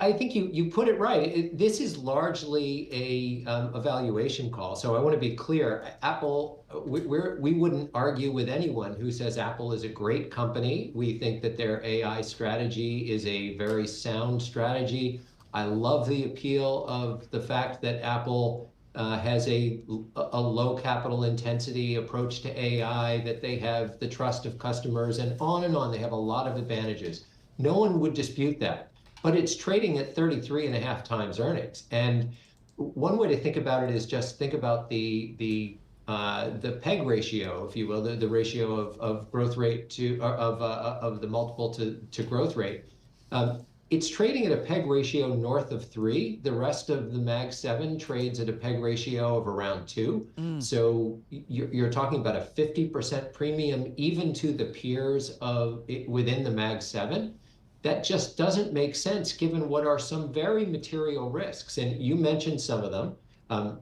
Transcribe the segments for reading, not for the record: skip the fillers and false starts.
I think you put it right. This is largely a valuation call. So I want to be clear. Apple, we wouldn't argue with anyone who says Apple is a great company. We think that their AI strategy is a very sound strategy. I love the appeal of the fact that Apple has a low capital intensity approach to AI, that they have the trust of customers, and on and on. They have a lot of advantages. No one would dispute that. But it's trading at 33 and a half times earnings. And one way to think about it is just think about the PEG ratio, if you will, the ratio of growth rate to of the multiple to growth rate. It's trading at a PEG ratio north of 3. The rest of the Mag 7 trades at a PEG ratio of around 2. So you're talking about a 50% premium even to the peers within the Mag 7. That just doesn't make sense given what are some very material risks. And you mentioned some of them.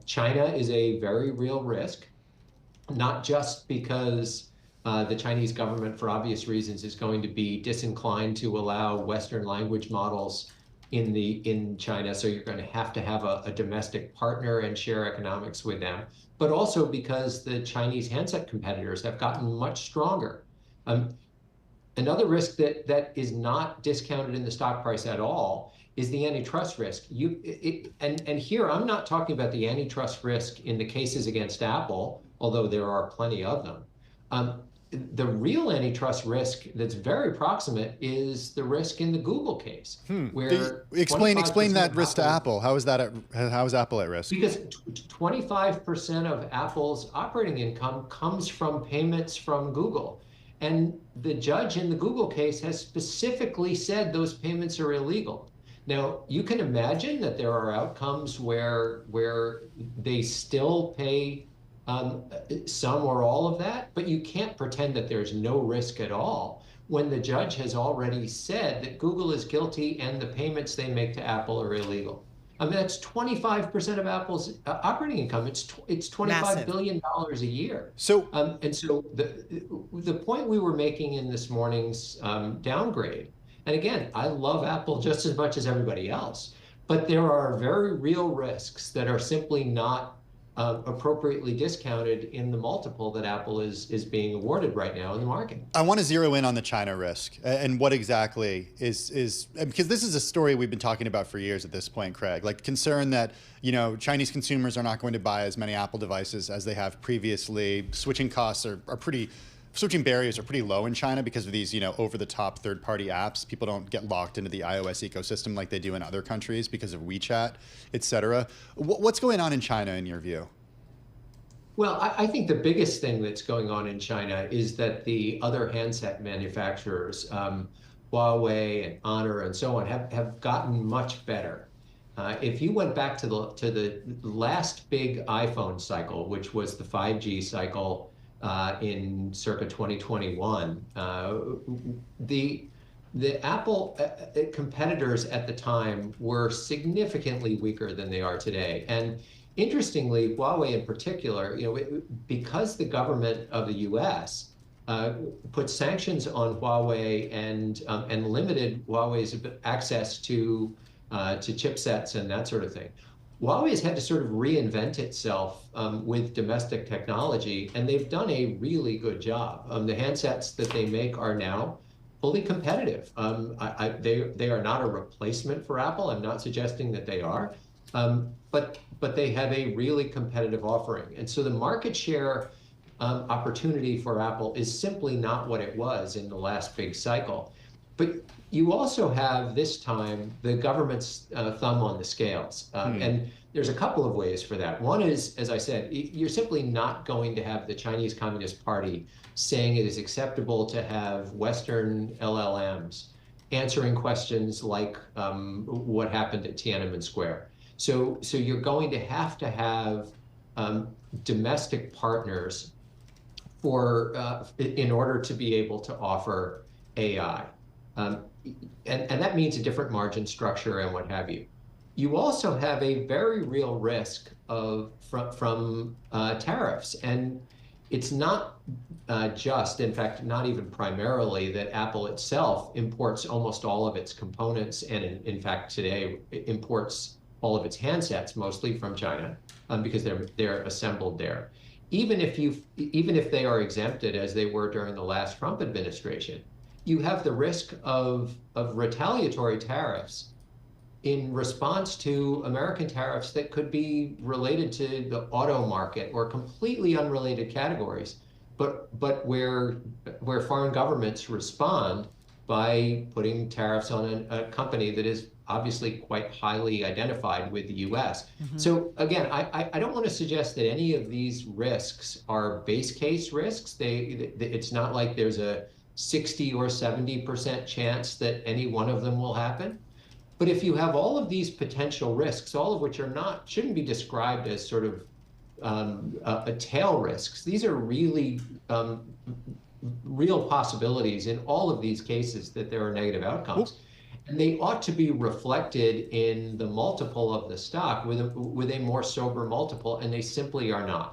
China is a very real risk, not just because the Chinese government, for obvious reasons, is going to be disinclined to allow Western language models in China. So you're going to have a domestic partner and share economics with them, but also because the Chinese handset competitors have gotten much stronger. Another risk that is not discounted in the stock price at all is the antitrust risk. And here I'm not talking about the antitrust risk in the cases against Apple, although there are plenty of them. The real antitrust risk that's very proximate is the risk in the Google case, where explain that risk to Apple. How is Apple at risk? Because 25% of Apple's operating income comes from payments from Google. And the judge in the Google case has specifically said those payments are illegal. Now, you can imagine that there are outcomes where they still pay some or all of that, but you can't pretend that there's no risk at all when the judge has already said that Google is guilty and the payments they make to Apple are illegal. I mean, that's 25% of Apple's operating income. It's $25 Massive. billion a year. So, and so the point we were making in this morning's downgrade, and again, I love Apple just as much as everybody else, but there are very real risks that are simply not appropriately discounted in the multiple that Apple is being awarded right now in the market. I want to zero in on the China risk and what exactly is because this is a story we've been talking about for years at this point, Craig. Like concern that, Chinese consumers are not going to buy as many Apple devices as they have previously. Switching barriers are pretty low in China because of these, over-the-top third-party apps. People don't get locked into the iOS ecosystem like they do in other countries because of WeChat, et cetera. What's going on in China in your view? Well, I think the biggest thing that's going on in China is that the other handset manufacturers, Huawei and Honor and so on, have gotten much better. If you went back to the last big iPhone cycle, which was the 5G cycle, in circa 2021, the Apple competitors at the time were significantly weaker than they are today. And interestingly, Huawei in particular, because the government of the U.S. Put sanctions on Huawei and limited Huawei's access to chipsets and that sort of thing. Huawei's had to sort of reinvent itself with domestic technology, and they've done a really good job. The handsets that they make are now fully competitive. They are not a replacement for Apple. I'm not suggesting that they are, but they have a really competitive offering. And so the market share opportunity for Apple is simply not what it was in the last big cycle. But you also have this time the government's thumb on the scales. And there's a couple of ways for that. One is, as I said, you're simply not going to have the Chinese Communist Party saying it is acceptable to have Western LLMs answering questions like what happened at Tiananmen Square. So you're going to have domestic partners in order to be able to offer AI. And that means a different margin structure and what have you. You also have a very real risk from tariffs. And it's not just, in fact, not even primarily, that Apple itself imports almost all of its components, and in fact, today it imports all of its handsets mostly from China, because they're assembled there. Even if they are exempted, as they were during the last Trump administration, you have the risk of retaliatory tariffs in response to American tariffs that could be related to the auto market or completely unrelated categories, but where foreign governments respond by putting tariffs on a company that is obviously quite highly identified with the US. Mm-hmm. So again, I don't want to suggest that any of these risks are base case risks. It's not like there's a 60 or 70% chance that any one of them will happen. But if you have all of these potential risks, all of which shouldn't be described as sort of a tail risks. These are really real possibilities in all of these cases that there are negative outcomes. And they ought to be reflected in the multiple of the stock with a more sober multiple, and they simply are not.